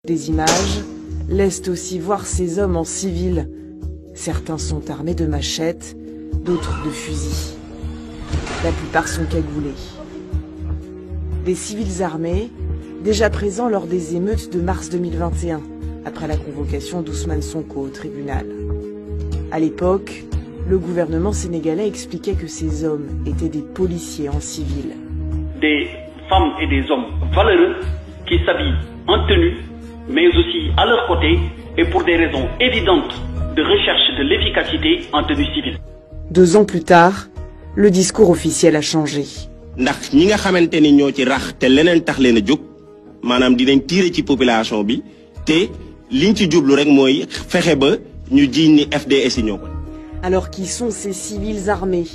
Des images laissent aussi voir ces hommes en civil. Certains sont armés de machettes, d'autres de fusils. La plupart sont cagoulés. Des civils armés, déjà présents lors des émeutes de mars 2021, après la convocation d'Ousmane Sonko au tribunal. À l'époque, le gouvernement sénégalais expliquait que ces hommes étaient des policiers en civil. Des femmes et des hommes valeureux qui s'habillent en tenue, mais aussi à leur côté et pour des raisons évidentes de recherche de l'efficacité en tenue civile. 2 ans plus tard, le discours officiel a changé. Ndax ñi nga xamanteni ñoo ci rax te leneen tax leen a jóg maanaam dinañ tiire ci population bi te liñ ci jublu rek mooy fexe ba ñu jiiñ ni FDS yi ñoo ko. Alors qui sont ces civils armés?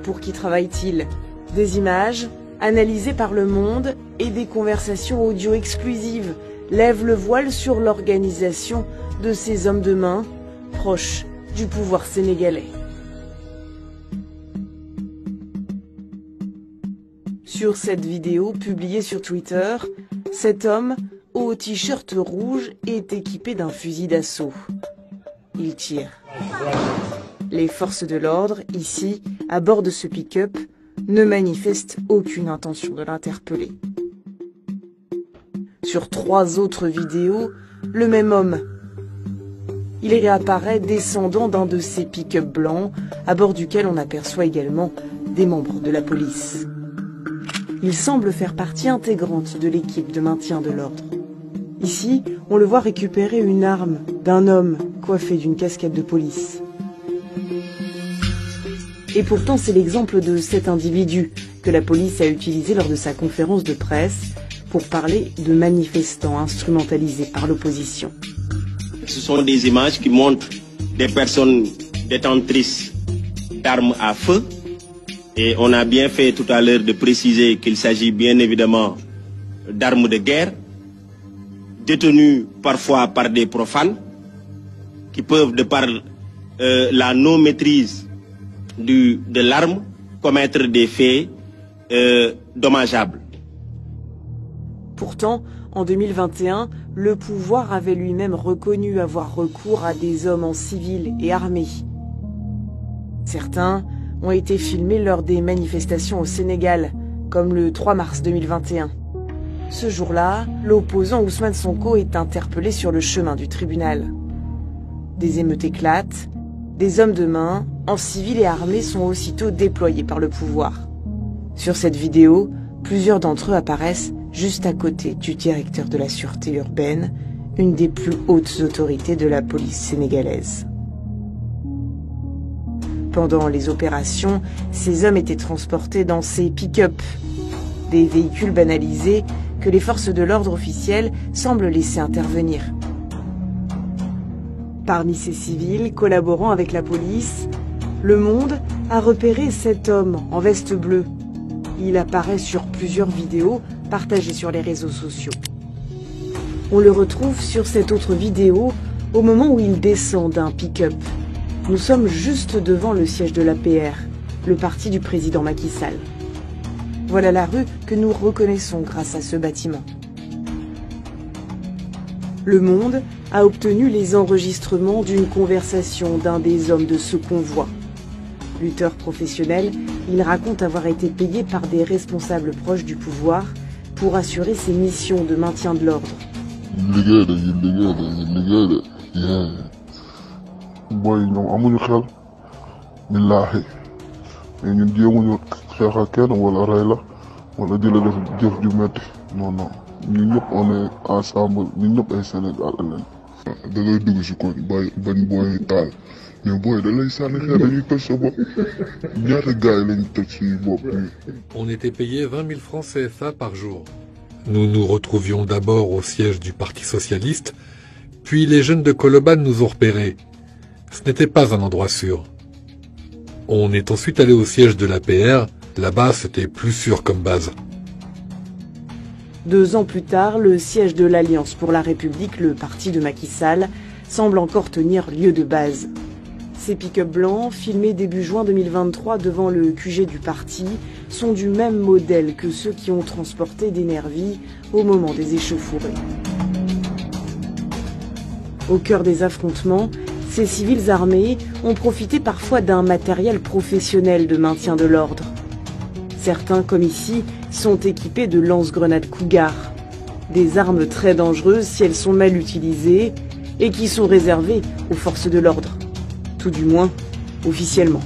Pour qui travaillent-ils? Des images analysées par Le Monde et des conversations audio exclusives lèvent le voile sur l'organisation de ces hommes de main proches du pouvoir sénégalais. Sur cette vidéo publiée sur Twitter, cet homme, au t-shirt rouge, est équipé d'un fusil d'assaut. Il tire. Les forces de l'ordre, ici, à bord de ce pick-up, ne manifestent aucune intention de l'interpeller. Sur 3 autres vidéos, le même homme. Il réapparaît descendant d'un de ces pick-up blancs, à bord duquel on aperçoit également des membres de la police. Il semble faire partie intégrante de l'équipe de maintien de l'ordre. Ici, on le voit récupérer une arme d'un homme coiffé d'une casquette de police. Et pourtant, c'est l'exemple de cet individu que la police a utilisé lors de sa conférence de presse pour parler de manifestants instrumentalisés par l'opposition. Ce sont des images qui montrent des personnes détentrices d'armes à feu. Et on a bien fait tout à l'heure de préciser qu'il s'agit bien évidemment d'armes de guerre, détenues parfois par des profanes, qui peuvent, de par la non-maîtrise de l'arme, commettre des faits dommageables. Pourtant, en 2021, le pouvoir avait lui-même reconnu avoir recours à des hommes en civil et armés. Certains ont été filmés lors des manifestations au Sénégal, comme le 3 mars 2021. Ce jour-là, l'opposant Ousmane Sonko est interpellé sur le chemin du tribunal. Des émeutes éclatent, des hommes de main, en civil et armés, sont aussitôt déployés par le pouvoir. Sur cette vidéo, plusieurs d'entre eux apparaissent juste à côté du directeur de la sûreté urbaine, une des plus hautes autorités de la police sénégalaise. Pendant les opérations, ces hommes étaient transportés dans ces pick-up, des véhicules banalisés que les forces de l'ordre officielles semblent laisser intervenir. Parmi ces civils collaborant avec la police, Le Monde a repéré cet homme en veste bleue. Il apparaît sur plusieurs vidéos partagées sur les réseaux sociaux. On le retrouve sur cette autre vidéo au moment où il descend d'un pick-up. Nous sommes juste devant le siège de l'APR, le parti du président Macky Sall. Voilà la rue que nous reconnaissons grâce à ce bâtiment. Le Monde a obtenu les enregistrements d'une conversation d'un des hommes de ce convoi. Lutteur professionnel, il raconte avoir été payé par des responsables proches du pouvoir pour assurer ses missions de maintien de l'ordre. Boy ñoom amuñu xel billaahi mais ñun jéemuñu xeex ak kenn wala rey la wala di la def jëf ju metti non non ñun ñëpp on est ensemble ñun ñëpp ay Sénégal lañ. da ngay dugg si koñ bañ booy taal mais booy da lay sànni xeer dañuy toj sa bopp ñaata gaay lañ toj suñu bopp nii. On était payé 20 000 francs CFA par jour. Nous nous retrouvions d'abord au siège du Parti Socialiste, puis les jeunes de Colobane nous ont repérés. Ce n'était pas un endroit sûr. On est ensuite allé au siège de l'APR. Là-bas, c'était plus sûr comme base. 2 ans plus tard, le siège de l'Alliance pour la République, le parti de Macky Sall, semble encore tenir lieu de base. Ces pick-up blancs, filmés début juin 2023 devant le QG du parti, sont du même modèle que ceux qui ont transporté des nervis au moment des échauffourées. Au cœur des affrontements, ces civils armés ont profité parfois d'un matériel professionnel de maintien de l'ordre. Certains, comme ici, sont équipés de lance-grenades Cougar, des armes très dangereuses si elles sont mal utilisées et qui sont réservées aux forces de l'ordre, tout du moins officiellement.